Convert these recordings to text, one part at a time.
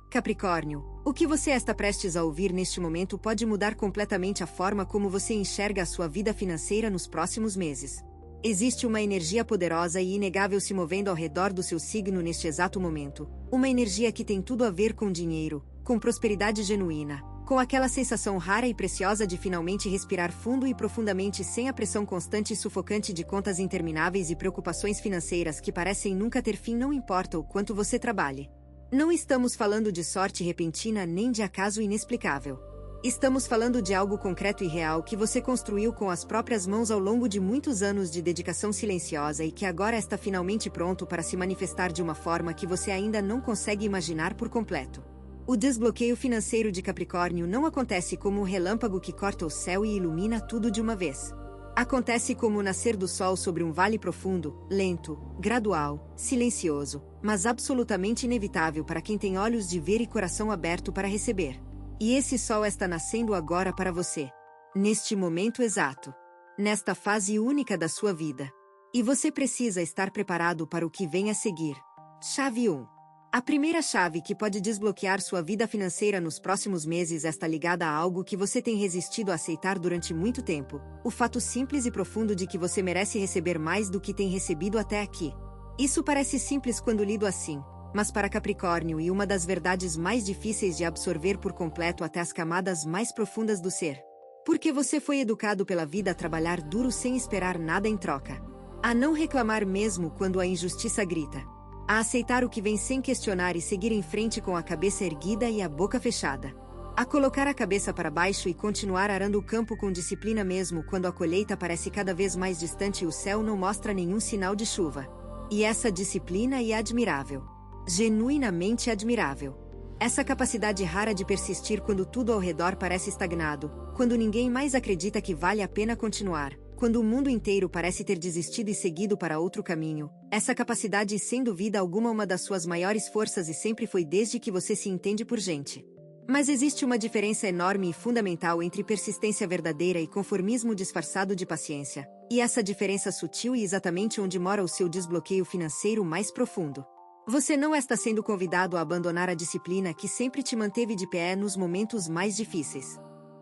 Capricórnio, o que você está prestes a ouvir neste momento pode mudar completamente a forma como você enxerga a sua vida financeira nos próximos meses. Existe uma energia poderosa e inegável se movendo ao redor do seu signo neste exato momento. Uma energia que tem tudo a ver com dinheiro, com prosperidade genuína, com aquela sensação rara e preciosa de finalmente respirar fundo e profundamente sem a pressão constante e sufocante de contas intermináveis e preocupações financeiras que parecem nunca ter fim, não importa o quanto você trabalhe. Não estamos falando de sorte repentina nem de acaso inexplicável. Estamos falando de algo concreto e real que você construiu com as próprias mãos ao longo de muitos anos de dedicação silenciosa e que agora está finalmente pronto para se manifestar de uma forma que você ainda não consegue imaginar por completo. O desbloqueio financeiro de Capricórnio não acontece como um relâmpago que corta o céu e ilumina tudo de uma vez. Acontece como o nascer do sol sobre um vale profundo, lento, gradual, silencioso, mas absolutamente inevitável para quem tem olhos de ver e coração aberto para receber. E esse sol está nascendo agora para você. Neste momento exato. Nesta fase única da sua vida. E você precisa estar preparado para o que vem a seguir. Chave 1. A primeira chave que pode desbloquear sua vida financeira nos próximos meses está ligada a algo que você tem resistido a aceitar durante muito tempo. O fato simples e profundo de que você merece receber mais do que tem recebido até aqui. Isso parece simples quando lido assim. Mas para Capricórnio e uma das verdades mais difíceis de absorver por completo até as camadas mais profundas do ser. Porque você foi educado pela vida a trabalhar duro sem esperar nada em troca. A não reclamar mesmo quando a injustiça grita. A aceitar o que vem sem questionar e seguir em frente com a cabeça erguida e a boca fechada. A colocar a cabeça para baixo e continuar arando o campo com disciplina mesmo quando a colheita parece cada vez mais distante e o céu não mostra nenhum sinal de chuva. E essa disciplina é admirável. Genuinamente admirável. Essa capacidade rara de persistir quando tudo ao redor parece estagnado, quando ninguém mais acredita que vale a pena continuar, quando o mundo inteiro parece ter desistido e seguido para outro caminho. Essa capacidade é sem dúvida alguma uma das suas maiores forças e sempre foi desde que você se entende por gente. Mas existe uma diferença enorme e fundamental entre persistência verdadeira e conformismo disfarçado de paciência. E essa diferença sutil é exatamente onde mora o seu desbloqueio financeiro mais profundo. Você não está sendo convidado a abandonar a disciplina que sempre te manteve de pé nos momentos mais difíceis.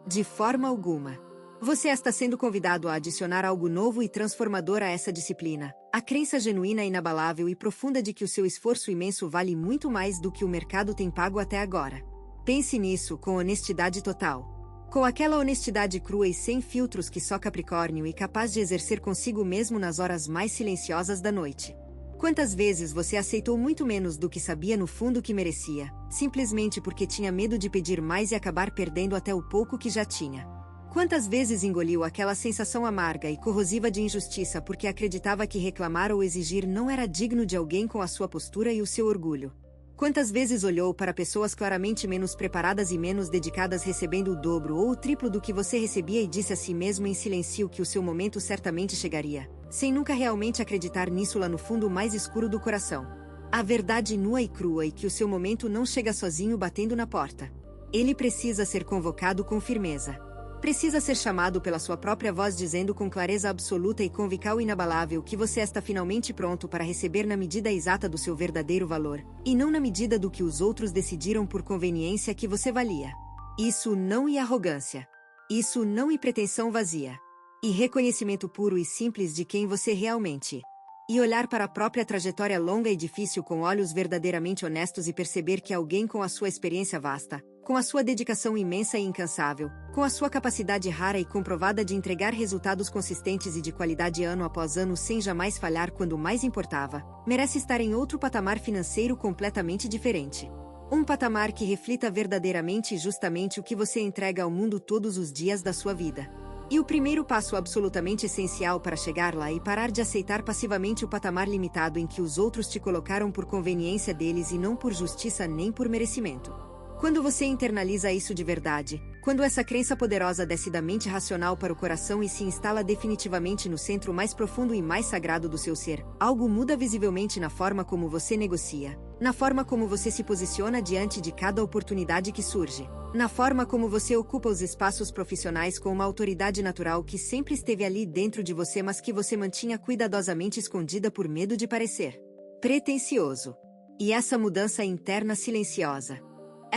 De forma alguma. Você está sendo convidado a adicionar algo novo e transformador a essa disciplina. A crença genuína, inabalável e profunda de que o seu esforço imenso vale muito mais do que o mercado tem pago até agora. Pense nisso com honestidade total. Com aquela honestidade crua e sem filtros que só Capricórnio é capaz de exercer consigo mesmo nas horas mais silenciosas da noite. Quantas vezes você aceitou muito menos do que sabia no fundo que merecia, simplesmente porque tinha medo de pedir mais e acabar perdendo até o pouco que já tinha? Quantas vezes engoliu aquela sensação amarga e corrosiva de injustiça porque acreditava que reclamar ou exigir não era digno de alguém com a sua postura e o seu orgulho? Quantas vezes olhou para pessoas claramente menos preparadas e menos dedicadas recebendo o dobro ou o triplo do que você recebia e disse a si mesmo em silêncio que o seu momento certamente chegaria, sem nunca realmente acreditar nisso lá no fundo mais escuro do coração? A verdade nua e crua é que o seu momento não chega sozinho batendo na porta. Ele precisa ser convocado com firmeza. Precisa ser chamado pela sua própria voz dizendo com clareza absoluta e convicção inabalável que você está finalmente pronto para receber na medida exata do seu verdadeiro valor, e não na medida do que os outros decidiram por conveniência que você valia. Isso não é arrogância. Isso não é pretensão vazia. E reconhecimento puro e simples de quem você realmente é. E olhar para a própria trajetória longa e difícil com olhos verdadeiramente honestos e perceber que alguém com a sua experiência vasta, com a sua dedicação imensa e incansável, com a sua capacidade rara e comprovada de entregar resultados consistentes e de qualidade ano após ano sem jamais falhar quando mais importava, merece estar em outro patamar financeiro completamente diferente. Um patamar que reflita verdadeiramente e justamente o que você entrega ao mundo todos os dias da sua vida. E o primeiro passo absolutamente essencial para chegar lá é parar de aceitar passivamente o patamar limitado em que os outros te colocaram por conveniência deles e não por justiça nem por merecimento. Quando você internaliza isso de verdade, quando essa crença poderosa desce da mente racional para o coração e se instala definitivamente no centro mais profundo e mais sagrado do seu ser, algo muda visivelmente na forma como você negocia, na forma como você se posiciona diante de cada oportunidade que surge, na forma como você ocupa os espaços profissionais com uma autoridade natural que sempre esteve ali dentro de você, mas que você mantinha cuidadosamente escondida por medo de parecer pretensioso. E essa mudança interna silenciosa.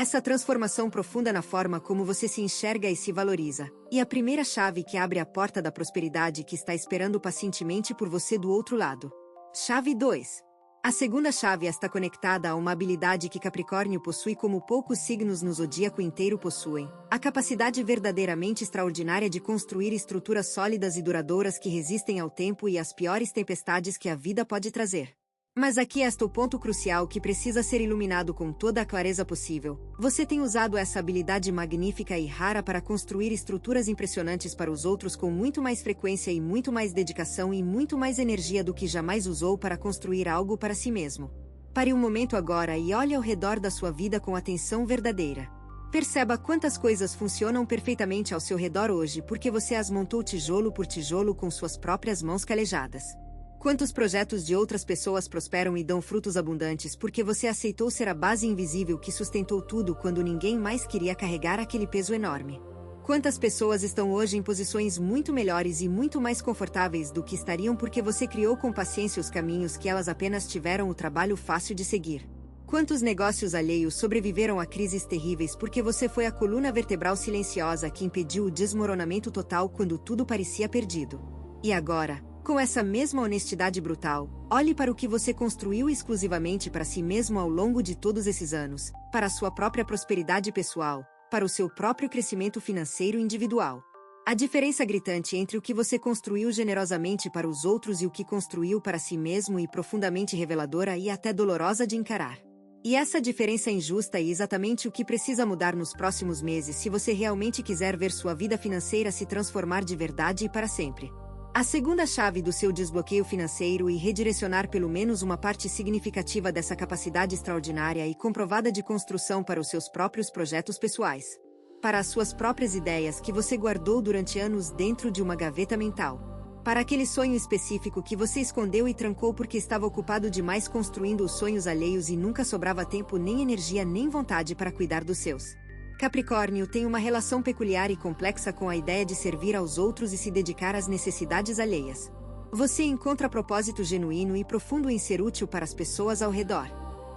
Essa transformação profunda na forma como você se enxerga e se valoriza, e a primeira chave que abre a porta da prosperidade que está esperando pacientemente por você do outro lado. Chave 2. A segunda chave está conectada a uma habilidade que Capricórnio possui como poucos signos no zodíaco inteiro possuem: a capacidade verdadeiramente extraordinária de construir estruturas sólidas e duradouras que resistem ao tempo e às piores tempestades que a vida pode trazer. Mas aqui está o ponto crucial que precisa ser iluminado com toda a clareza possível. Você tem usado essa habilidade magnífica e rara para construir estruturas impressionantes para os outros com muito mais frequência e muito mais dedicação e muito mais energia do que jamais usou para construir algo para si mesmo. Pare um momento agora e olhe ao redor da sua vida com atenção verdadeira. Perceba quantas coisas funcionam perfeitamente ao seu redor hoje porque você as montou tijolo por tijolo com suas próprias mãos calejadas. Quantos projetos de outras pessoas prosperam e dão frutos abundantes porque você aceitou ser a base invisível que sustentou tudo quando ninguém mais queria carregar aquele peso enorme? Quantas pessoas estão hoje em posições muito melhores e muito mais confortáveis do que estariam porque você criou com paciência os caminhos que elas apenas tiveram o trabalho fácil de seguir? Quantos negócios alheios sobreviveram a crises terríveis porque você foi a coluna vertebral silenciosa que impediu o desmoronamento total quando tudo parecia perdido? E agora, com essa mesma honestidade brutal, olhe para o que você construiu exclusivamente para si mesmo ao longo de todos esses anos, para a sua própria prosperidade pessoal, para o seu próprio crescimento financeiro individual. A diferença gritante entre o que você construiu generosamente para os outros e o que construiu para si mesmo é profundamente reveladora e até dolorosa de encarar. E essa diferença injusta é exatamente o que precisa mudar nos próximos meses se você realmente quiser ver sua vida financeira se transformar de verdade e para sempre. A segunda chave do seu desbloqueio financeiro é redirecionar pelo menos uma parte significativa dessa capacidade extraordinária e comprovada de construção para os seus próprios projetos pessoais. Para as suas próprias ideias que você guardou durante anos dentro de uma gaveta mental. Para aquele sonho específico que você escondeu e trancou porque estava ocupado demais construindo os sonhos alheios e nunca sobrava tempo nem energia nem vontade para cuidar dos seus. Capricórnio tem uma relação peculiar e complexa com a ideia de servir aos outros e se dedicar às necessidades alheias. Você encontra propósito genuíno e profundo em ser útil para as pessoas ao redor.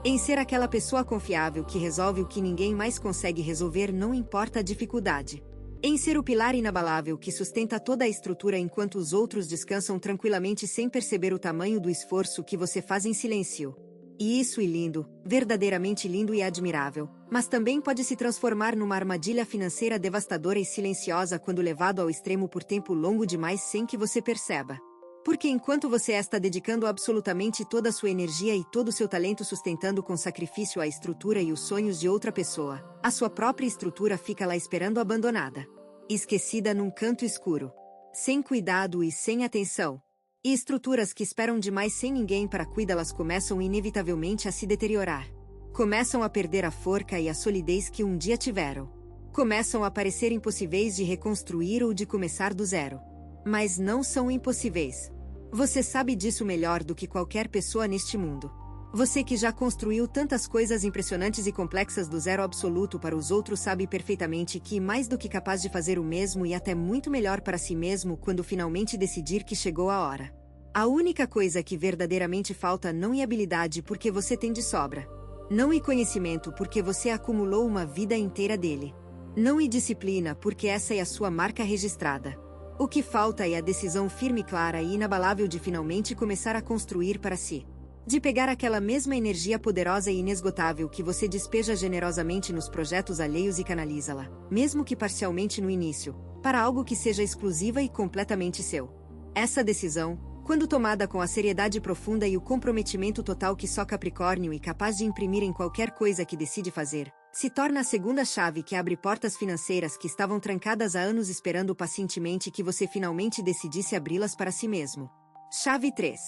Em ser aquela pessoa confiável que resolve o que ninguém mais consegue resolver, não importa a dificuldade. Em ser o pilar inabalável que sustenta toda a estrutura enquanto os outros descansam tranquilamente sem perceber o tamanho do esforço que você faz em silêncio. E isso é lindo, verdadeiramente lindo e admirável, mas também pode se transformar numa armadilha financeira devastadora e silenciosa quando levado ao extremo por tempo longo demais sem que você perceba. Porque enquanto você está dedicando absolutamente toda a sua energia e todo o seu talento sustentando com sacrifício a estrutura e os sonhos de outra pessoa, a sua própria estrutura fica lá esperando abandonada. Esquecida num canto escuro. Sem cuidado e sem atenção. E estruturas que esperam demais sem ninguém para cuidá-las começam inevitavelmente a se deteriorar. Começam a perder a forca e a solidez que um dia tiveram. Começam a parecer impossíveis de reconstruir ou de começar do zero. Mas não são impossíveis. Você sabe disso melhor do que qualquer pessoa neste mundo. Você que já construiu tantas coisas impressionantes e complexas do zero absoluto para os outros sabe perfeitamente que é mais do que capaz de fazer o mesmo e até muito melhor para si mesmo quando finalmente decidir que chegou a hora. A única coisa que verdadeiramente falta não é habilidade porque você tem de sobra. Não é conhecimento porque você acumulou uma vida inteira dele. Não é disciplina porque essa é a sua marca registrada. O que falta é a decisão firme, clara e inabalável de finalmente começar a construir para si. De pegar aquela mesma energia poderosa e inesgotável que você despeja generosamente nos projetos alheios e canaliza-la, mesmo que parcialmente no início, para algo que seja exclusiva e completamente seu. Essa decisão, quando tomada com a seriedade profunda e o comprometimento total que só Capricórnio é capaz de imprimir em qualquer coisa que decide fazer, se torna a segunda chave que abre portas financeiras que estavam trancadas há anos esperando pacientemente que você finalmente decidisse abri-las para si mesmo. Chave 3.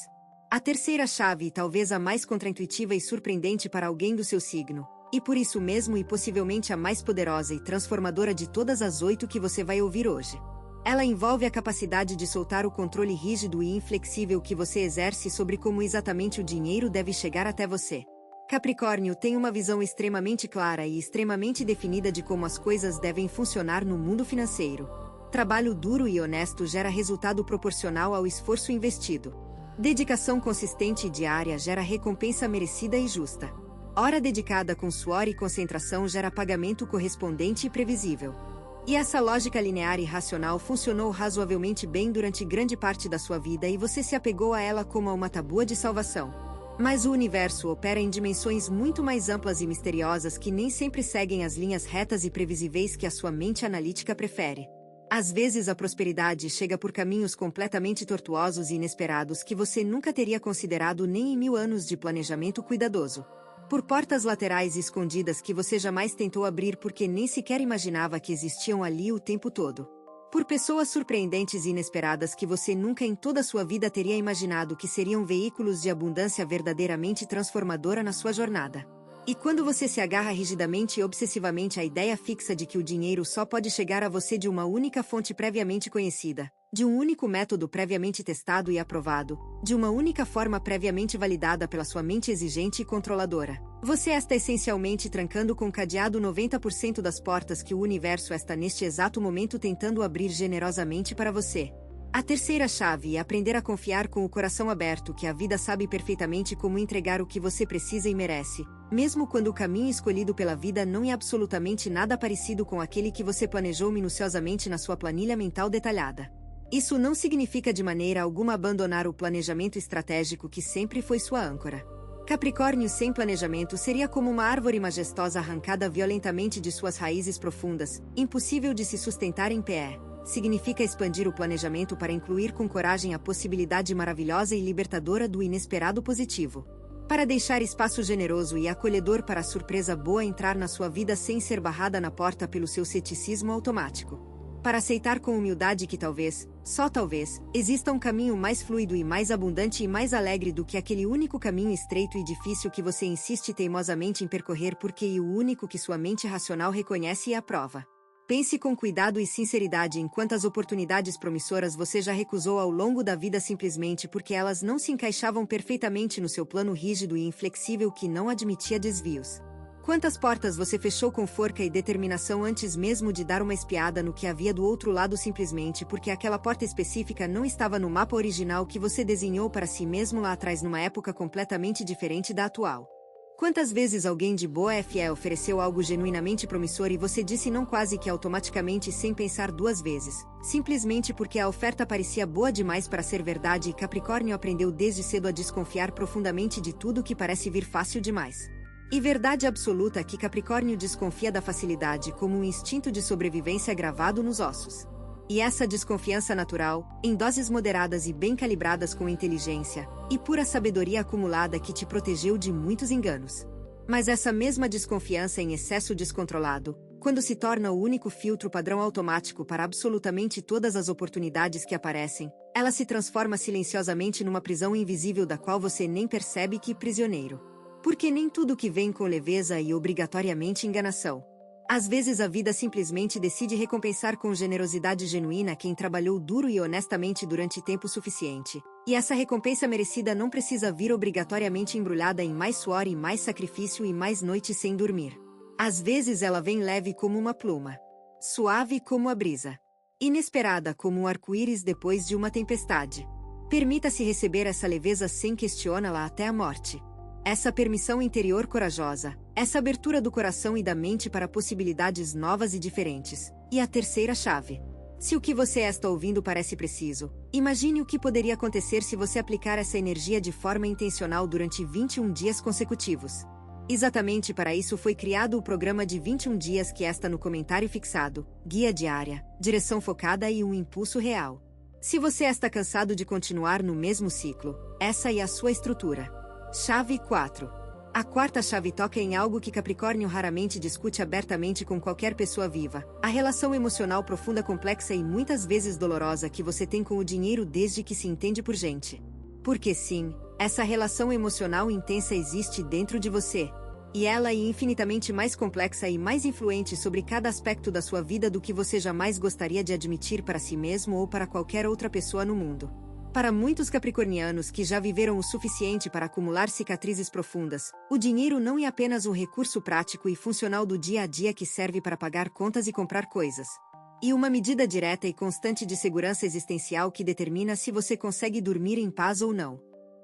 A terceira chave, talvez a mais contraintuitiva e surpreendente para alguém do seu signo, e por isso mesmo e possivelmente a mais poderosa e transformadora de todas as 8 que você vai ouvir hoje. Ela envolve a capacidade de soltar o controle rígido e inflexível que você exerce sobre como exatamente o dinheiro deve chegar até você. Capricórnio tem uma visão extremamente clara e extremamente definida de como as coisas devem funcionar no mundo financeiro. Trabalho duro e honesto gera resultado proporcional ao esforço investido. Dedicação consistente e diária gera recompensa merecida e justa. Hora dedicada com suor e concentração gera pagamento correspondente e previsível. E essa lógica linear e racional funcionou razoavelmente bem durante grande parte da sua vida e você se apegou a ela como a uma tábua de salvação. Mas o universo opera em dimensões muito mais amplas e misteriosas que nem sempre seguem as linhas retas e previsíveis que a sua mente analítica prefere. Às vezes a prosperidade chega por caminhos completamente tortuosos e inesperados que você nunca teria considerado nem em 1000 anos de planejamento cuidadoso. Por portas laterais e escondidas que você jamais tentou abrir porque nem sequer imaginava que existiam ali o tempo todo. Por pessoas surpreendentes e inesperadas que você nunca em toda a sua vida teria imaginado que seriam veículos de abundância verdadeiramente transformadora na sua jornada. E quando você se agarra rigidamente e obsessivamente à ideia fixa de que o dinheiro só pode chegar a você de uma única fonte previamente conhecida, de um único método previamente testado e aprovado, de uma única forma previamente validada pela sua mente exigente e controladora, você está essencialmente trancando com cadeado 90% das portas que o universo está neste exato momento tentando abrir generosamente para você. A terceira chave é aprender a confiar com o coração aberto que a vida sabe perfeitamente como entregar o que você precisa e merece, mesmo quando o caminho escolhido pela vida não é absolutamente nada parecido com aquele que você planejou minuciosamente na sua planilha mental detalhada. Isso não significa de maneira alguma abandonar o planejamento estratégico que sempre foi sua âncora. Capricórnio sem planejamento seria como uma árvore majestosa arrancada violentamente de suas raízes profundas, impossível de se sustentar em pé. Significa expandir o planejamento para incluir com coragem a possibilidade maravilhosa e libertadora do inesperado positivo. Para deixar espaço generoso e acolhedor para a surpresa boa entrar na sua vida sem ser barrada na porta pelo seu ceticismo automático. Para aceitar com humildade que talvez, só talvez, exista um caminho mais fluido e mais abundante e mais alegre do que aquele único caminho estreito e difícil que você insiste teimosamente em percorrer porque é o único que sua mente racional reconhece e aprova. Pense com cuidado e sinceridade em quantas oportunidades promissoras você já recusou ao longo da vida simplesmente porque elas não se encaixavam perfeitamente no seu plano rígido e inflexível que não admitia desvios. Quantas portas você fechou com forca e determinação antes mesmo de dar uma espiada no que havia do outro lado simplesmente porque aquela porta específica não estava no mapa original que você desenhou para si mesmo lá atrás numa época completamente diferente da atual? Quantas vezes alguém de boa fé ofereceu algo genuinamente promissor e você disse não quase que automaticamente sem pensar duas vezes, simplesmente porque a oferta parecia boa demais para ser verdade e Capricórnio aprendeu desde cedo a desconfiar profundamente de tudo que parece vir fácil demais. E verdade absoluta que Capricórnio desconfia da facilidade como um instinto de sobrevivência gravado nos ossos. E essa desconfiança natural, em doses moderadas e bem calibradas com inteligência, e pura sabedoria acumulada que te protegeu de muitos enganos. Mas essa mesma desconfiança em excesso descontrolado, quando se torna o único filtro padrão automático para absolutamente todas as oportunidades que aparecem, ela se transforma silenciosamente numa prisão invisível da qual você nem percebe que é prisioneiro. Porque nem tudo que vem com leveza e obrigatoriamente enganação. Às vezes a vida simplesmente decide recompensar com generosidade genuína quem trabalhou duro e honestamente durante tempo suficiente. E essa recompensa merecida não precisa vir obrigatoriamente embrulhada em mais suor e mais sacrifício e mais noites sem dormir. Às vezes ela vem leve como uma pluma. Suave como a brisa. Inesperada como um arco-íris depois de uma tempestade. Permita-se receber essa leveza sem questioná-la até a morte. Essa permissão interior corajosa, essa abertura do coração e da mente para possibilidades novas e diferentes. E a terceira chave. Se o que você está ouvindo parece preciso, imagine o que poderia acontecer se você aplicar essa energia de forma intencional durante 21 dias consecutivos. Exatamente para isso foi criado o programa de 21 dias que está no comentário fixado, guia diária, direção focada e um impulso real. Se você está cansado de continuar no mesmo ciclo, essa é a sua estrutura. Chave 4. A quarta chave toca em algo que Capricórnio raramente discute abertamente com qualquer pessoa viva, a relação emocional profunda, complexa e muitas vezes dolorosa que você tem com o dinheiro desde que se entende por gente. Porque sim, essa relação emocional intensa existe dentro de você. E ela é infinitamente mais complexa e mais influente sobre cada aspecto da sua vida do que você jamais gostaria de admitir para si mesmo ou para qualquer outra pessoa no mundo. Para muitos capricornianos que já viveram o suficiente para acumular cicatrizes profundas, o dinheiro não é apenas um recurso prático e funcional do dia a dia que serve para pagar contas e comprar coisas. E uma medida direta e constante de segurança existencial que determina se você consegue dormir em paz ou não.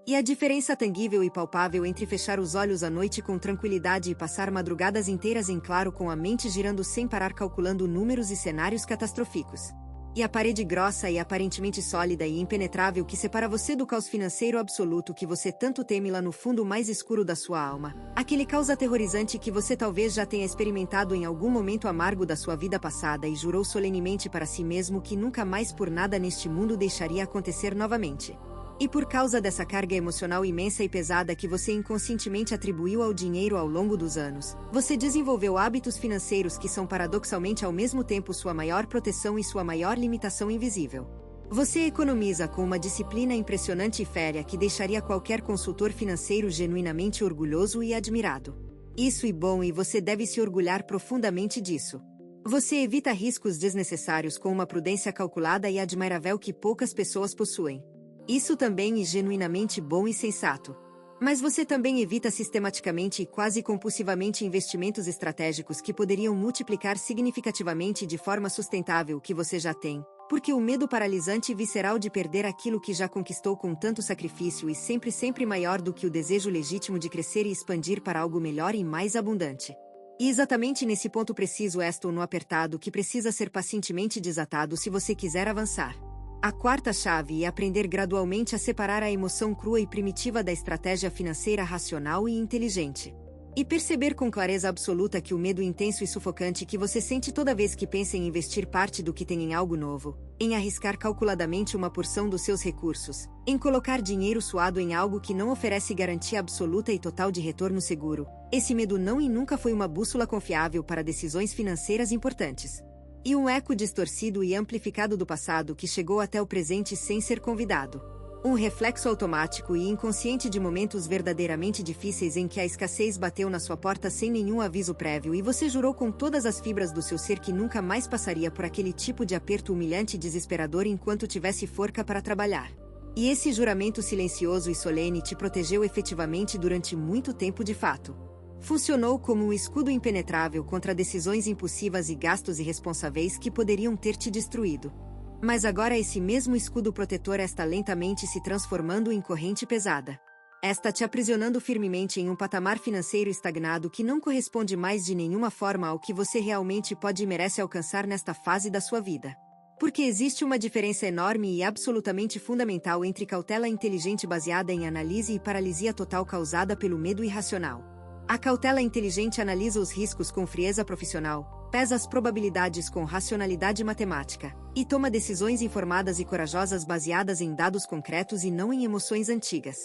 E a diferença tangível e palpável entre fechar os olhos à noite com tranquilidade e passar madrugadas inteiras em claro com a mente girando sem parar calculando números e cenários catastróficos. E a parede grossa e aparentemente sólida e impenetrável que separa você do caos financeiro absoluto que você tanto teme lá no fundo mais escuro da sua alma. Aquele caos aterrorizante que você talvez já tenha experimentado em algum momento amargo da sua vida passada e jurou solenemente para si mesmo que nunca mais por nada neste mundo deixaria acontecer novamente. E por causa dessa carga emocional imensa e pesada que você inconscientemente atribuiu ao dinheiro ao longo dos anos, você desenvolveu hábitos financeiros que são paradoxalmente ao mesmo tempo sua maior proteção e sua maior limitação invisível. Você economiza com uma disciplina impressionante e féria que deixaria qualquer consultor financeiro genuinamente orgulhoso e admirado. Isso é bom e você deve se orgulhar profundamente disso. Você evita riscos desnecessários com uma prudência calculada e admirável que poucas pessoas possuem. Isso também é genuinamente bom e sensato. Mas você também evita sistematicamente e quase compulsivamente investimentos estratégicos que poderiam multiplicar significativamente de forma sustentável o que você já tem, porque o medo paralisante e visceral de perder aquilo que já conquistou com tanto sacrifício e sempre maior do que o desejo legítimo de crescer e expandir para algo melhor e mais abundante. E exatamente nesse ponto preciso estou no apertado que precisa ser pacientemente desatado se você quiser avançar. A quarta chave é aprender gradualmente a separar a emoção crua e primitiva da estratégia financeira racional e inteligente. E perceber com clareza absoluta que o medo intenso e sufocante que você sente toda vez que pensa em investir parte do que tem em algo novo, em arriscar calculadamente uma porção dos seus recursos, em colocar dinheiro suado em algo que não oferece garantia absoluta e total de retorno seguro, esse medo não e nunca foi uma bússola confiável para decisões financeiras importantes. E um eco distorcido e amplificado do passado que chegou até o presente sem ser convidado. Um reflexo automático e inconsciente de momentos verdadeiramente difíceis em que a escassez bateu na sua porta sem nenhum aviso prévio e você jurou com todas as fibras do seu ser que nunca mais passaria por aquele tipo de aperto humilhante e desesperador enquanto tivesse forca para trabalhar. E esse juramento silencioso e solene te protegeu efetivamente durante muito tempo de fato. Funcionou como um escudo impenetrável contra decisões impulsivas e gastos irresponsáveis que poderiam ter te destruído. Mas agora esse mesmo escudo protetor está lentamente se transformando em corrente pesada. Está te aprisionando firmemente em um patamar financeiro estagnado que não corresponde mais de nenhuma forma ao que você realmente pode e merece alcançar nesta fase da sua vida. Porque existe uma diferença enorme e absolutamente fundamental entre cautela inteligente baseada em análise e paralisia total causada pelo medo irracional. A cautela inteligente analisa os riscos com frieza profissional, pesa as probabilidades com racionalidade matemática, e toma decisões informadas e corajosas baseadas em dados concretos e não em emoções antigas.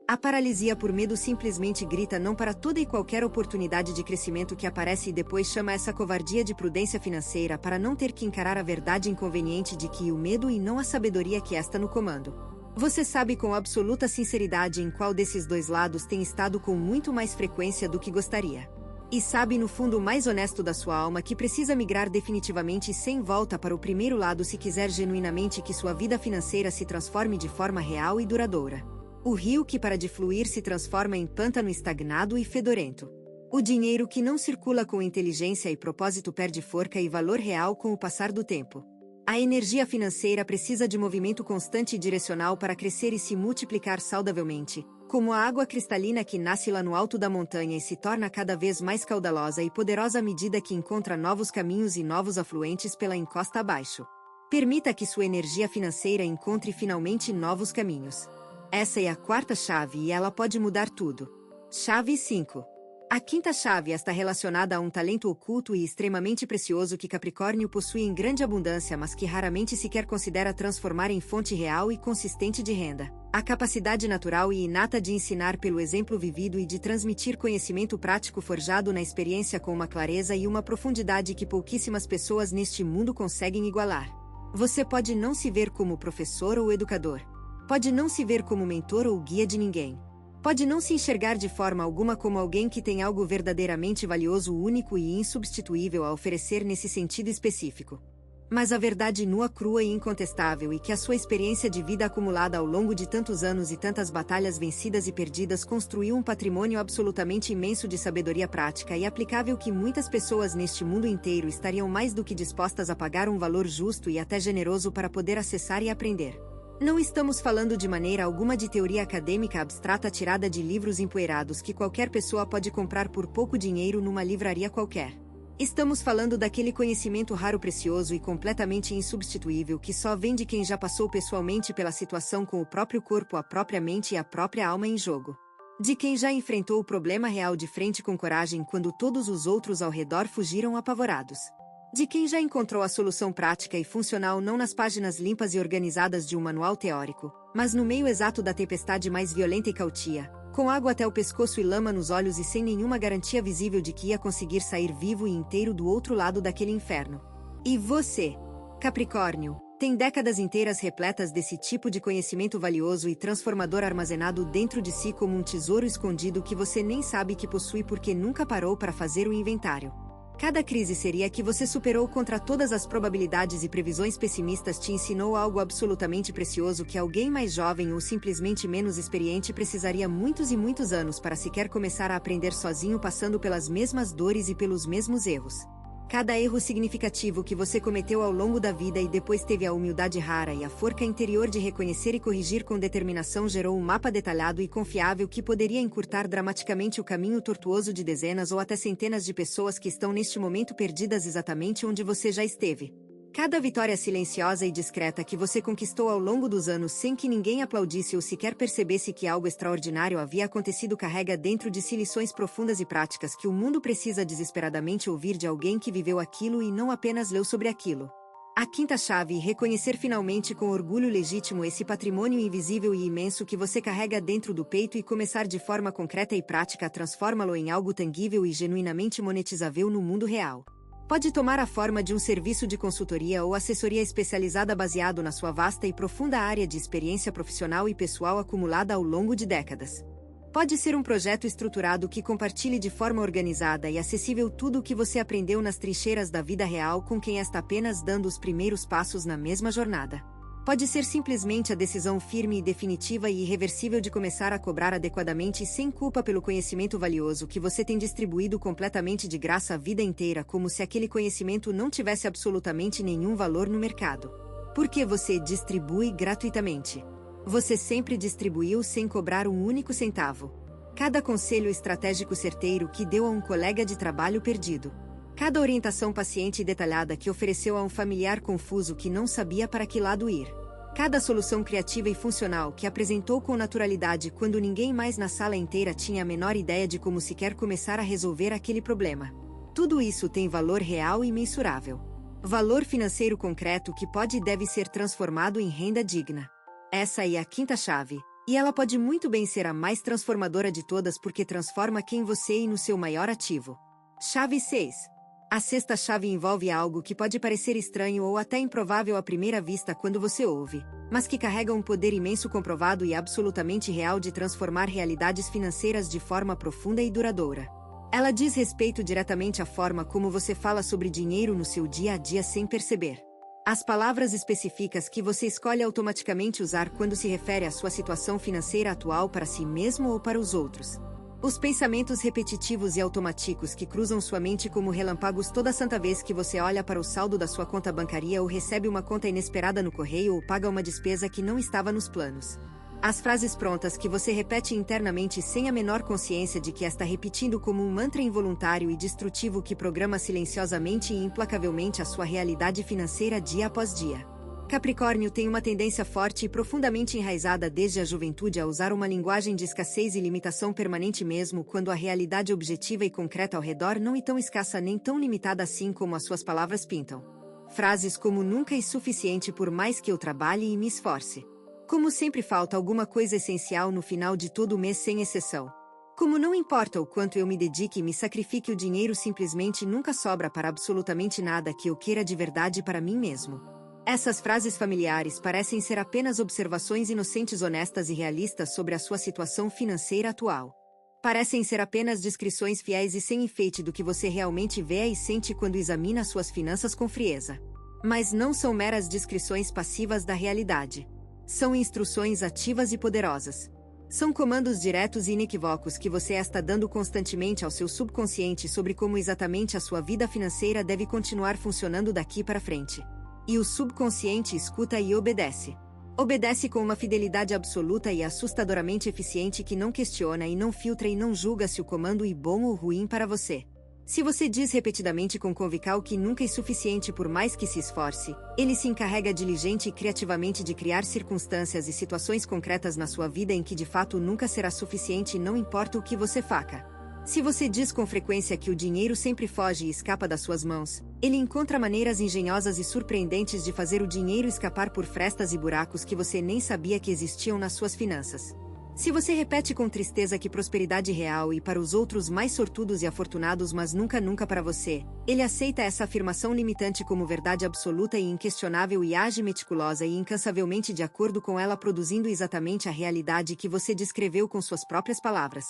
A paralisia por medo simplesmente grita não para toda e qualquer oportunidade de crescimento que aparece e depois chama essa covardia de prudência financeira para não ter que encarar a verdade inconveniente de que o medo e não a sabedoria que está no comando. Você sabe com absoluta sinceridade em qual desses dois lados tem estado com muito mais frequência do que gostaria. E sabe no fundo mais honesto da sua alma que precisa migrar definitivamente e sem volta para o primeiro lado se quiser genuinamente que sua vida financeira se transforme de forma real e duradoura. O rio que para de fluir se transforma em pântano estagnado e fedorento. O dinheiro que não circula com inteligência e propósito perde forca e valor real com o passar do tempo. A energia financeira precisa de movimento constante e direcional para crescer e se multiplicar saudavelmente, como a água cristalina que nasce lá no alto da montanha e se torna cada vez mais caudalosa e poderosa à medida que encontra novos caminhos e novos afluentes pela encosta abaixo. Permita que sua energia financeira encontre finalmente novos caminhos. Essa é a quarta chave e ela pode mudar tudo. Chave 5. A quinta chave está relacionada a um talento oculto e extremamente precioso que Capricórnio possui em grande abundância mas que raramente sequer considera transformar em fonte real e consistente de renda. A capacidade natural e inata de ensinar pelo exemplo vivido e de transmitir conhecimento prático forjado na experiência com uma clareza e uma profundidade que pouquíssimas pessoas neste mundo conseguem igualar. Você pode não se ver como professor ou educador. Pode não se ver como mentor ou guia de ninguém. Pode não se enxergar de forma alguma como alguém que tem algo verdadeiramente valioso, único e insubstituível a oferecer nesse sentido específico. Mas a verdade nua, crua e incontestável é que a sua experiência de vida acumulada ao longo de tantos anos e tantas batalhas vencidas e perdidas construiu um patrimônio absolutamente imenso de sabedoria prática e aplicável que muitas pessoas neste mundo inteiro estariam mais do que dispostas a pagar um valor justo e até generoso para poder acessar e aprender. Não estamos falando de maneira alguma de teoria acadêmica abstrata tirada de livros empoeirados que qualquer pessoa pode comprar por pouco dinheiro numa livraria qualquer. Estamos falando daquele conhecimento raro, precioso e completamente insubstituível que só vem de quem já passou pessoalmente pela situação com o próprio corpo, a própria mente e a própria alma em jogo. De quem já enfrentou o problema real de frente com coragem quando todos os outros ao redor fugiram apavorados. De quem já encontrou a solução prática e funcional não nas páginas limpas e organizadas de um manual teórico, mas no meio exato da tempestade mais violenta e cautia, com água até o pescoço e lama nos olhos e sem nenhuma garantia visível de que ia conseguir sair vivo e inteiro do outro lado daquele inferno. E você, Capricórnio, tem décadas inteiras repletas desse tipo de conhecimento valioso e transformador armazenado dentro de si como um tesouro escondido que você nem sabe que possui porque nunca parou para fazer o inventário. Cada crise seria que você superou contra todas as probabilidades e previsões pessimistas te ensinou algo absolutamente precioso que alguém mais jovem ou simplesmente menos experiente precisaria muitos e muitos anos para sequer começar a aprender sozinho, passando pelas mesmas dores e pelos mesmos erros. Cada erro significativo que você cometeu ao longo da vida e depois teve a humildade rara e a forca interior de reconhecer e corrigir com determinação gerou um mapa detalhado e confiável que poderia encurtar dramaticamente o caminho tortuoso de dezenas ou até centenas de pessoas que estão neste momento perdidas exatamente onde você já esteve. Cada vitória silenciosa e discreta que você conquistou ao longo dos anos sem que ninguém aplaudisse ou sequer percebesse que algo extraordinário havia acontecido carrega dentro de si lições profundas e práticas que o mundo precisa desesperadamente ouvir de alguém que viveu aquilo e não apenas leu sobre aquilo. A quinta chave: reconhecer finalmente com orgulho legítimo esse patrimônio invisível e imenso que você carrega dentro do peito e começar de forma concreta e prática a transformá-lo em algo tangível e genuinamente monetizável no mundo real. Pode tomar a forma de um serviço de consultoria ou assessoria especializada baseado na sua vasta e profunda área de experiência profissional e pessoal acumulada ao longo de décadas. Pode ser um projeto estruturado que compartilhe de forma organizada e acessível tudo o que você aprendeu nas trincheiras da vida real com quem está apenas dando os primeiros passos na mesma jornada. Pode ser simplesmente a decisão firme e definitiva e irreversível de começar a cobrar adequadamente e sem culpa pelo conhecimento valioso que você tem distribuído completamente de graça a vida inteira, como se aquele conhecimento não tivesse absolutamente nenhum valor no mercado. Porque você distribui gratuitamente. Você sempre distribuiu sem cobrar um único centavo. Cada conselho estratégico certeiro que deu a um colega de trabalho perdido. Cada orientação paciente e detalhada que ofereceu a um familiar confuso que não sabia para que lado ir. Cada solução criativa e funcional que apresentou com naturalidade quando ninguém mais na sala inteira tinha a menor ideia de como sequer começar a resolver aquele problema. Tudo isso tem valor real e mensurável. Valor financeiro concreto que pode e deve ser transformado em renda digna. Essa é a quinta chave, e ela pode muito bem ser a mais transformadora de todas porque transforma quem você é no seu maior ativo. Chave 6. A sexta chave envolve algo que pode parecer estranho ou até improvável à primeira vista quando você ouve, mas que carrega um poder imenso comprovado e absolutamente real de transformar realidades financeiras de forma profunda e duradoura. Ela diz respeito diretamente à forma como você fala sobre dinheiro no seu dia a dia sem perceber. As palavras específicas que você escolhe automaticamente usar quando se refere à sua situação financeira atual para si mesmo ou para os outros. Os pensamentos repetitivos e automáticos que cruzam sua mente como relâmpagos toda santa vez que você olha para o saldo da sua conta bancária ou recebe uma conta inesperada no correio ou paga uma despesa que não estava nos planos. As frases prontas que você repete internamente sem a menor consciência de que está repetindo como um mantra involuntário e destrutivo que programa silenciosamente e implacavelmente a sua realidade financeira dia após dia. Capricórnio tem uma tendência forte e profundamente enraizada desde a juventude a usar uma linguagem de escassez e limitação permanente mesmo quando a realidade objetiva e concreta ao redor não é tão escassa nem tão limitada assim como as suas palavras pintam. Frases como nunca é suficiente por mais que eu trabalhe e me esforce. Como sempre falta alguma coisa essencial no final de todo o mês sem exceção. Como não importa o quanto eu me dedique e me sacrifique, o dinheiro simplesmente nunca sobra para absolutamente nada que eu queira de verdade para mim mesmo. Essas frases familiares parecem ser apenas observações inocentes, honestas e realistas sobre a sua situação financeira atual. Parecem ser apenas descrições fiéis e sem enfeite do que você realmente vê e sente quando examina suas finanças com frieza. Mas não são meras descrições passivas da realidade. São instruções ativas e poderosas. São comandos diretos e inequívocos que você está dando constantemente ao seu subconsciente sobre como exatamente a sua vida financeira deve continuar funcionando daqui para frente. E o subconsciente escuta e obedece. Obedece com uma fidelidade absoluta e assustadoramente eficiente que não questiona e não filtra e não julga se o comando é bom ou ruim para você. Se você diz repetidamente com convicção que nunca é suficiente por mais que se esforce, ele se encarrega diligente e criativamente de criar circunstâncias e situações concretas na sua vida em que de fato nunca será suficiente e não importa o que você faça. Se você diz com frequência que o dinheiro sempre foge e escapa das suas mãos, ele encontra maneiras engenhosas e surpreendentes de fazer o dinheiro escapar por frestas e buracos que você nem sabia que existiam nas suas finanças. Se você repete com tristeza que prosperidade real e para os outros mais sortudos e afortunados, mas nunca para você, ele aceita essa afirmação limitante como verdade absoluta e inquestionável e age meticulosa e incansavelmente de acordo com ela, produzindo exatamente a realidade que você descreveu com suas próprias palavras.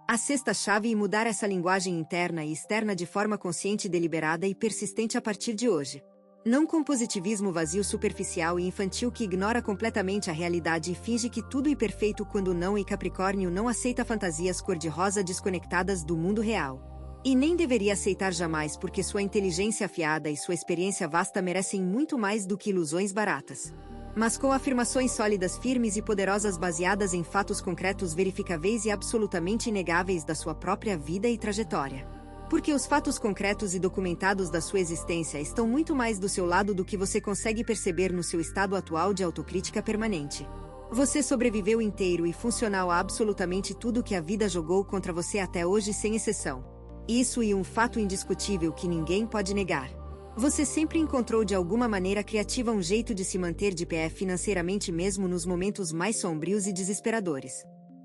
A sexta chave é mudar essa linguagem interna e externa de forma consciente, deliberada e persistente a partir de hoje. Não com positivismo vazio, superficial e infantil que ignora completamente a realidade e finge que tudo é perfeito quando não, e Capricórnio não aceita fantasias cor-de-rosa desconectadas do mundo real. E nem deveria aceitar jamais, porque sua inteligência afiada e sua experiência vasta merecem muito mais do que ilusões baratas. Mas com afirmações sólidas, firmes e poderosas baseadas em fatos concretos, verificáveis e absolutamente inegáveis da sua própria vida e trajetória. Porque os fatos concretos e documentados da sua existência estão muito mais do seu lado do que você consegue perceber no seu estado atual de autocrítica permanente. Você sobreviveu inteiro e funcional a absolutamente tudo que a vida jogou contra você até hoje, sem exceção. Isso é um fato indiscutível que ninguém pode negar. Você sempre encontrou de alguma maneira criativa um jeito de se manter de pé financeiramente mesmo nos momentos mais sombrios e desesperadores.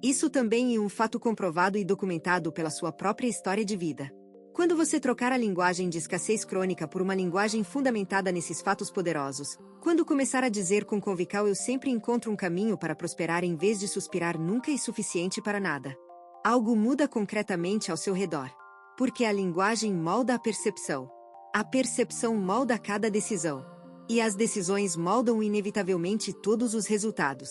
Isso também é um fato comprovado e documentado pela sua própria história de vida. Quando você trocar a linguagem de escassez crônica por uma linguagem fundamentada nesses fatos poderosos, quando começar a dizer com convicção eu sempre encontro um caminho para prosperar em vez de suspirar nunca é suficiente para nada, algo muda concretamente ao seu redor. Porque a linguagem molda a percepção. A percepção molda cada decisão. E as decisões moldam inevitavelmente todos os resultados.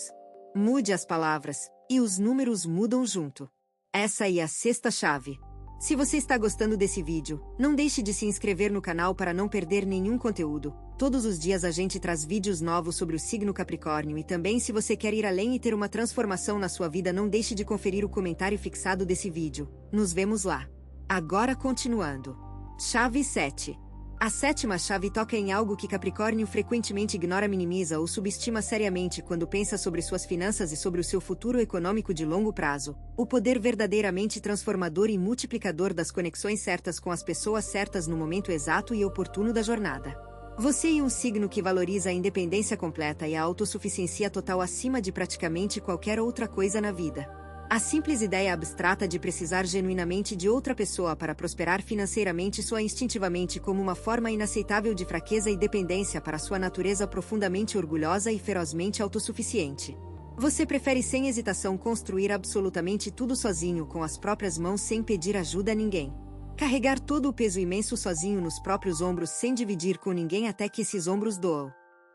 Mude as palavras, e os números mudam junto. Essa é a sexta chave. Se você está gostando desse vídeo, não deixe de se inscrever no canal para não perder nenhum conteúdo. Todos os dias a gente traz vídeos novos sobre o signo Capricórnio, e também se você quer ir além e ter uma transformação na sua vida, não deixe de conferir o comentário fixado desse vídeo. Nos vemos lá. Agora continuando. Chave 7. A sétima chave toca em algo que Capricórnio frequentemente ignora, minimiza ou subestima seriamente quando pensa sobre suas finanças e sobre o seu futuro econômico de longo prazo: o poder verdadeiramente transformador e multiplicador das conexões certas com as pessoas certas no momento exato e oportuno da jornada. Você é um signo que valoriza a independência completa e a autossuficiência total acima de praticamente qualquer outra coisa na vida. A simples ideia abstrata de precisar genuinamente de outra pessoa para prosperar financeiramente soa instintivamente como uma forma inaceitável de fraqueza e dependência para sua natureza profundamente orgulhosa e ferozmente autossuficiente. Você prefere sem hesitação construir absolutamente tudo sozinho com as próprias mãos sem pedir ajuda a ninguém. Carregar todo o peso imenso sozinho nos próprios ombros sem dividir com ninguém até que esses ombros doam.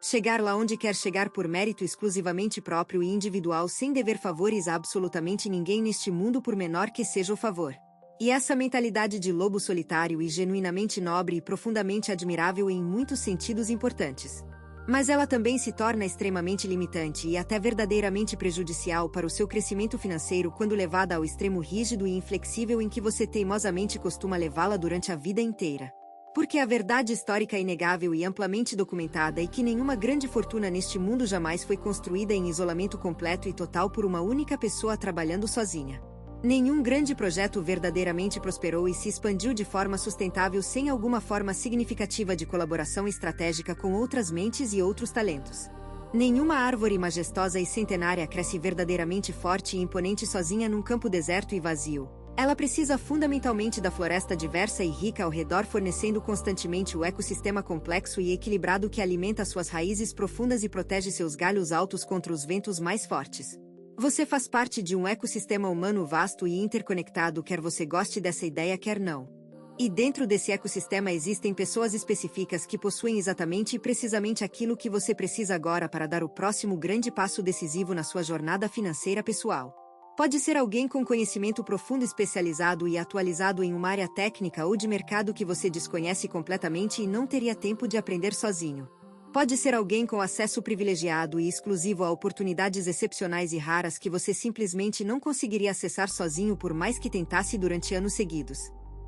Chegar lá onde quer chegar por mérito exclusivamente próprio e individual sem dever favores a absolutamente ninguém neste mundo, por menor que seja o favor. E essa mentalidade de lobo solitário é genuinamente nobre e profundamente admirável em muitos sentidos importantes. Mas ela também se torna extremamente limitante e até verdadeiramente prejudicial para o seu crescimento financeiro quando levada ao extremo rígido e inflexível em que você teimosamente costuma levá-la durante a vida inteira. Porque a verdade histórica é inegável e amplamente documentada é que nenhuma grande fortuna neste mundo jamais foi construída em isolamento completo e total por uma única pessoa trabalhando sozinha. Nenhum grande projeto verdadeiramente prosperou e se expandiu de forma sustentável sem alguma forma significativa de colaboração estratégica com outras mentes e outros talentos. Nenhuma árvore majestosa e centenária cresce verdadeiramente forte e imponente sozinha num campo deserto e vazio. Ela precisa fundamentalmente da floresta diversa e rica ao redor, fornecendo constantemente o ecossistema complexo e equilibrado que alimenta suas raízes profundas e protege seus galhos altos contra os ventos mais fortes. Você faz parte de um ecossistema humano vasto e interconectado, quer você goste dessa ideia, quer não. E dentro desse ecossistema existem pessoas específicas que possuem exatamente e precisamente aquilo que você precisa agora para dar o próximo grande passo decisivo na sua jornada financeira pessoal. Pode ser alguém com conhecimento profundo, especializado e atualizado em uma área técnica ou de mercado que você desconhece completamente e não teria tempo de aprender sozinho. Pode ser alguém com acesso privilegiado e exclusivo a oportunidades excepcionais e raras que você simplesmente não conseguiria acessar sozinho por mais que tentasse durante anos seguidos.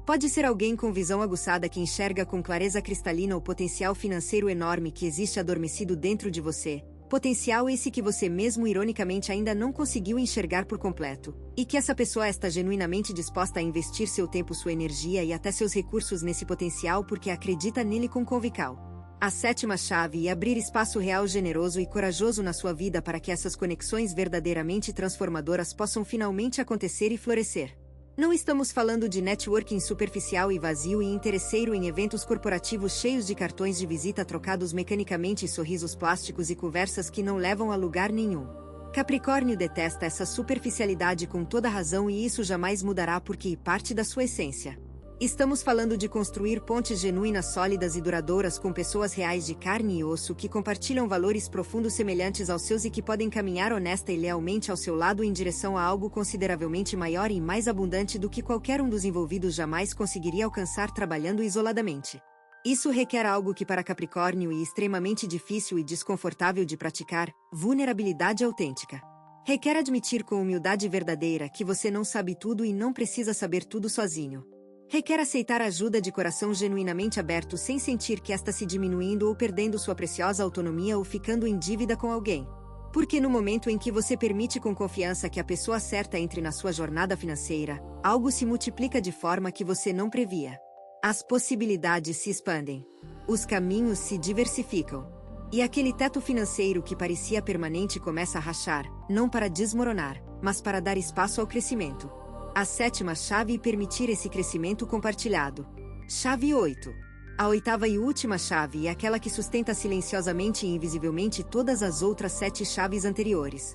Pode ser alguém com visão aguçada que enxerga com clareza cristalina o potencial financeiro enorme que existe adormecido dentro de você, potencial esse que você mesmo ironicamente ainda não conseguiu enxergar por completo, e que essa pessoa está genuinamente disposta a investir seu tempo, sua energia e até seus recursos nesse potencial porque acredita nele com convicção. A sétima chave é abrir espaço real, generoso e corajoso na sua vida para que essas conexões verdadeiramente transformadoras possam finalmente acontecer e florescer. Não estamos falando de networking superficial e vazio e interesseiro em eventos corporativos cheios de cartões de visita trocados mecanicamente, sorrisos plásticos e conversas que não levam a lugar nenhum. Capricórnio detesta essa superficialidade com toda razão e isso jamais mudará porque é parte da sua essência. Estamos falando de construir pontes genuínas, sólidas e duradouras com pessoas reais de carne e osso que compartilham valores profundos semelhantes aos seus e que podem caminhar honesta e lealmente ao seu lado em direção a algo consideravelmente maior e mais abundante do que qualquer um dos envolvidos jamais conseguiria alcançar trabalhando isoladamente. Isso requer algo que para Capricórnio é extremamente difícil e desconfortável de praticar: vulnerabilidade autêntica. Requer admitir com humildade verdadeira que você não sabe tudo e não precisa saber tudo sozinho. Requer aceitar ajuda de coração genuinamente aberto sem sentir que está se diminuindo ou perdendo sua preciosa autonomia ou ficando em dívida com alguém. Porque no momento em que você permite com confiança que a pessoa certa entre na sua jornada financeira, algo se multiplica de forma que você não previa. As possibilidades se expandem. Os caminhos se diversificam. E aquele teto financeiro que parecia permanente começa a rachar, não para desmoronar, mas para dar espaço ao crescimento. A sétima chave é permitir esse crescimento compartilhado. Chave 8. A oitava e última chave é aquela que sustenta silenciosamente e invisivelmente todas as outras 7 chaves anteriores.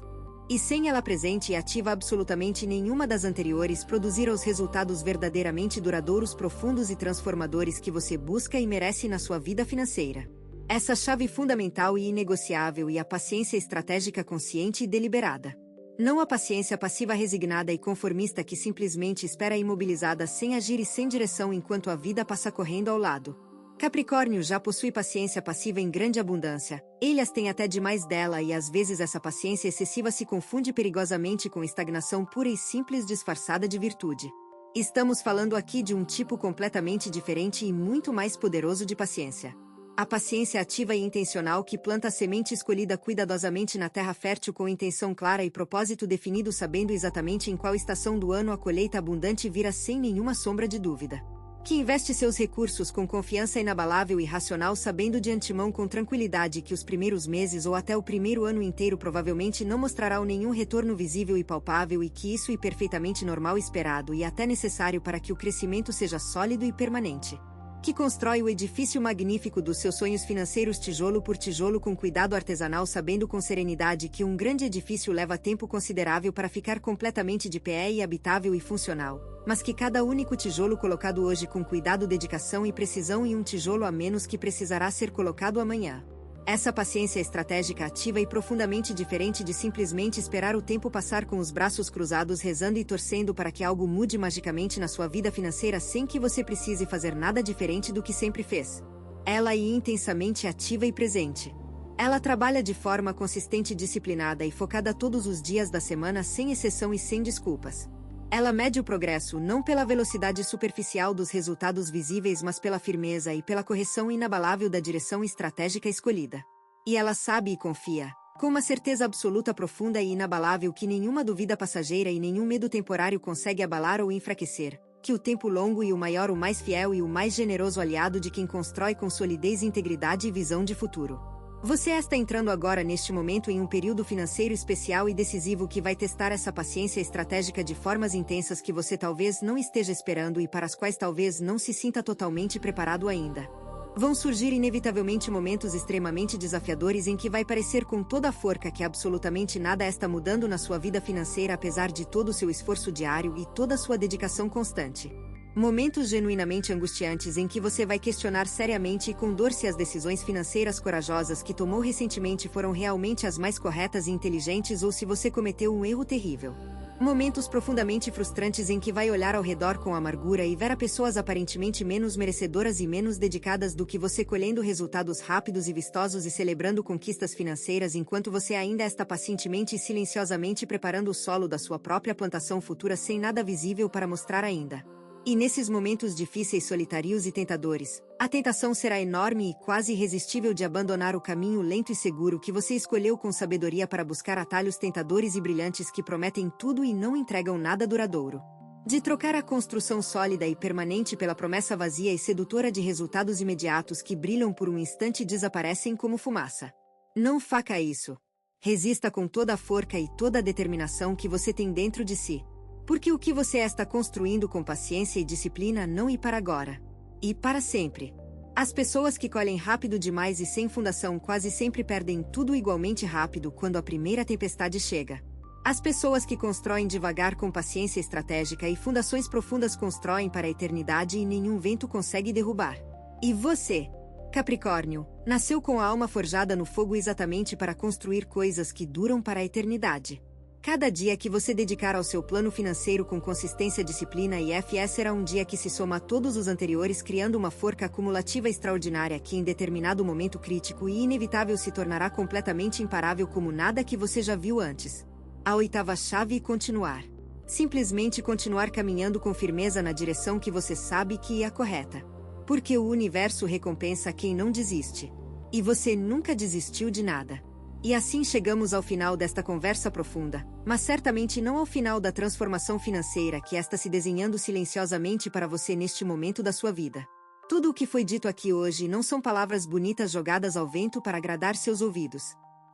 E sem ela presente e ativa absolutamente nenhuma das anteriores produzirá os resultados verdadeiramente duradouros, profundos e transformadores que você busca e merece na sua vida financeira. Essa chave fundamental e inegociável é a paciência estratégica consciente e deliberada. Não a paciência passiva resignada e conformista que simplesmente espera imobilizada sem agir e sem direção enquanto a vida passa correndo ao lado. Capricórnio já possui paciência passiva em grande abundância, ele as tem até demais dela e às vezes essa paciência excessiva se confunde perigosamente com estagnação pura e simples disfarçada de virtude. Estamos falando aqui de um tipo completamente diferente e muito mais poderoso de paciência. A paciência ativa e intencional que planta a semente escolhida cuidadosamente na terra fértil com intenção clara e propósito definido, sabendo exatamente em qual estação do ano a colheita abundante virá sem nenhuma sombra de dúvida. Que investe seus recursos com confiança inabalável e racional, sabendo de antemão com tranquilidade que os primeiros meses ou até o primeiro ano inteiro provavelmente não mostrará nenhum retorno visível e palpável e que isso é perfeitamente normal, esperado e até necessário para que o crescimento seja sólido e permanente. Que constrói o edifício magnífico dos seus sonhos financeiros tijolo por tijolo com cuidado artesanal, sabendo com serenidade que um grande edifício leva tempo considerável para ficar completamente de pé e habitável e funcional, mas que cada único tijolo colocado hoje com cuidado, dedicação e precisão e um tijolo a menos que precisará ser colocado amanhã. Essa paciência estratégica ativa e profundamente diferente de simplesmente esperar o tempo passar com os braços cruzados rezando e torcendo para que algo mude magicamente na sua vida financeira sem que você precise fazer nada diferente do que sempre fez. Ela é intensamente ativa e presente. Ela trabalha de forma consistente, disciplinada e focada todos os dias da semana sem exceção e sem desculpas. Ela mede o progresso não pela velocidade superficial dos resultados visíveis, mas pela firmeza e pela correção inabalável da direção estratégica escolhida. E ela sabe e confia, com uma certeza absoluta, profunda e inabalável que nenhuma dúvida passageira e nenhum medo temporário consegue abalar ou enfraquecer, que o tempo longo e o maior, o mais fiel e o mais generoso aliado de quem constrói com solidez, integridade e visão de futuro. Você está entrando agora neste momento em um período financeiro especial e decisivo que vai testar essa paciência estratégica de formas intensas que você talvez não esteja esperando e para as quais talvez não se sinta totalmente preparado ainda. Vão surgir inevitavelmente momentos extremamente desafiadores em que vai parecer com toda a força que absolutamente nada está mudando na sua vida financeira apesar de todo o seu esforço diário e toda a sua dedicação constante. Momentos genuinamente angustiantes em que você vai questionar seriamente e com dor se as decisões financeiras corajosas que tomou recentemente foram realmente as mais corretas e inteligentes ou se você cometeu um erro terrível. Momentos profundamente frustrantes em que vai olhar ao redor com amargura e ver pessoas aparentemente menos merecedoras e menos dedicadas do que você colhendo resultados rápidos e vistosos e celebrando conquistas financeiras enquanto você ainda está pacientemente e silenciosamente preparando o solo da sua própria plantação futura sem nada visível para mostrar ainda. E nesses momentos difíceis, solitários e tentadores, a tentação será enorme e quase irresistível de abandonar o caminho lento e seguro que você escolheu com sabedoria para buscar atalhos tentadores e brilhantes que prometem tudo e não entregam nada duradouro. De trocar a construção sólida e permanente pela promessa vazia e sedutora de resultados imediatos que brilham por um instante e desaparecem como fumaça. Não faça isso. Resista com toda a força e toda a determinação que você tem dentro de si. Porque o que você está construindo com paciência e disciplina não é para agora. E para sempre. As pessoas que colhem rápido demais e sem fundação quase sempre perdem tudo igualmente rápido quando a primeira tempestade chega. As pessoas que constroem devagar com paciência estratégica e fundações profundas constroem para a eternidade e nenhum vento consegue derrubar. E você, Capricórnio, nasceu com a alma forjada no fogo exatamente para construir coisas que duram para a eternidade. Cada dia que você dedicar ao seu plano financeiro com consistência, disciplina e fé será um dia que se soma a todos os anteriores, criando uma forca acumulativa extraordinária que em determinado momento crítico e inevitável se tornará completamente imparável como nada que você já viu antes. A oitava chave é continuar. Simplesmente continuar caminhando com firmeza na direção que você sabe que é a correta. Porque o universo recompensa quem não desiste. E você nunca desistiu de nada. E assim chegamos ao final desta conversa profunda, mas certamente não ao final da transformação financeira que está se desenhando silenciosamente para você neste momento da sua vida. Tudo o que foi dito aqui hoje não são palavras bonitas jogadas ao vento para agradar seus ouvidos.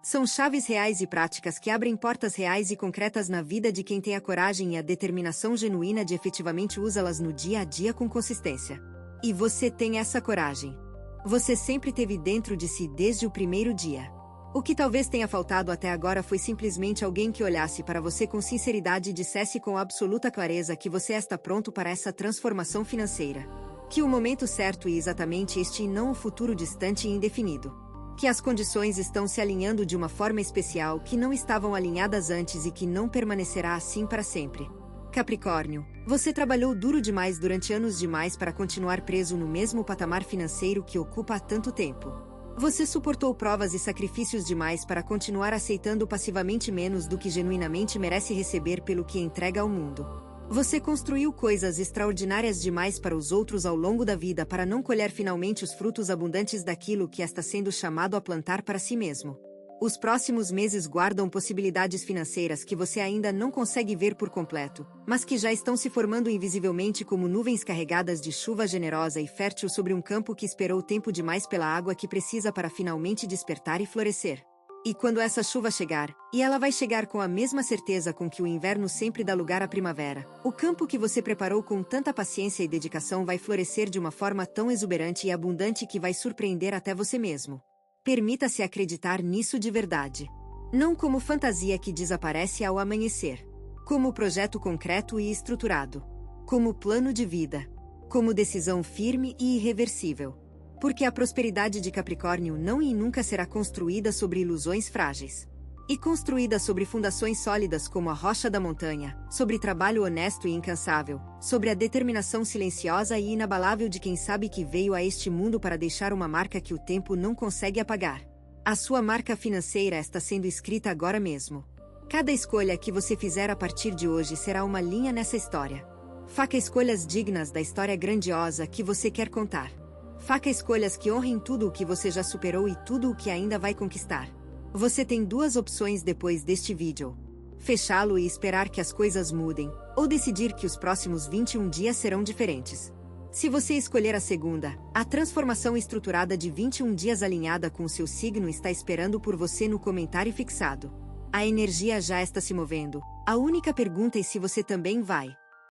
São chaves reais e práticas que abrem portas reais e concretas na vida de quem tem a coragem e a determinação genuína de efetivamente usá-las no dia a dia com consistência. E você tem essa coragem. Você sempre teve dentro de si desde o primeiro dia. O que talvez tenha faltado até agora foi simplesmente alguém que olhasse para você com sinceridade e dissesse com absoluta clareza que você está pronto para essa transformação financeira. Que o momento certo é exatamente este e não o futuro distante e indefinido. Que as condições estão se alinhando de uma forma especial que não estavam alinhadas antes e que não permanecerá assim para sempre. Capricórnio, você trabalhou duro demais durante anos demais para continuar preso no mesmo patamar financeiro que ocupa há tanto tempo. Você suportou provas e sacrifícios demais para continuar aceitando passivamente menos do que genuinamente merece receber pelo que entrega ao mundo. Você construiu coisas extraordinárias demais para os outros ao longo da vida para não colher finalmente os frutos abundantes daquilo que está sendo chamado a plantar para si mesmo. Os próximos meses guardam possibilidades financeiras que você ainda não consegue ver por completo, mas que já estão se formando invisivelmente como nuvens carregadas de chuva generosa e fértil sobre um campo que esperou tempo demais pela água que precisa para finalmente despertar e florescer. E quando essa chuva chegar, e ela vai chegar com a mesma certeza com que o inverno sempre dá lugar à primavera, o campo que você preparou com tanta paciência e dedicação vai florescer de uma forma tão exuberante e abundante que vai surpreender até você mesmo. Permita-se acreditar nisso de verdade. Não como fantasia que desaparece ao amanhecer. Como projeto concreto e estruturado. Como plano de vida. Como decisão firme e irreversível. Porque a prosperidade de Capricórnio não e nunca será construída sobre ilusões frágeis. E construída sobre fundações sólidas como a rocha da montanha, sobre trabalho honesto e incansável, sobre a determinação silenciosa e inabalável de quem sabe que veio a este mundo para deixar uma marca que o tempo não consegue apagar. A sua marca financeira está sendo escrita agora mesmo. Cada escolha que você fizer a partir de hoje será uma linha nessa história. Faça escolhas dignas da história grandiosa que você quer contar. Faça escolhas que honrem tudo o que você já superou e tudo o que ainda vai conquistar. Você tem duas opções depois deste vídeo. Fechá-lo e esperar que as coisas mudem, ou decidir que os próximos 21 dias serão diferentes. Se você escolher a segunda, a transformação estruturada de 21 dias alinhada com o seu signo está esperando por você no comentário fixado. A energia já está se movendo. A única pergunta é se você também vai.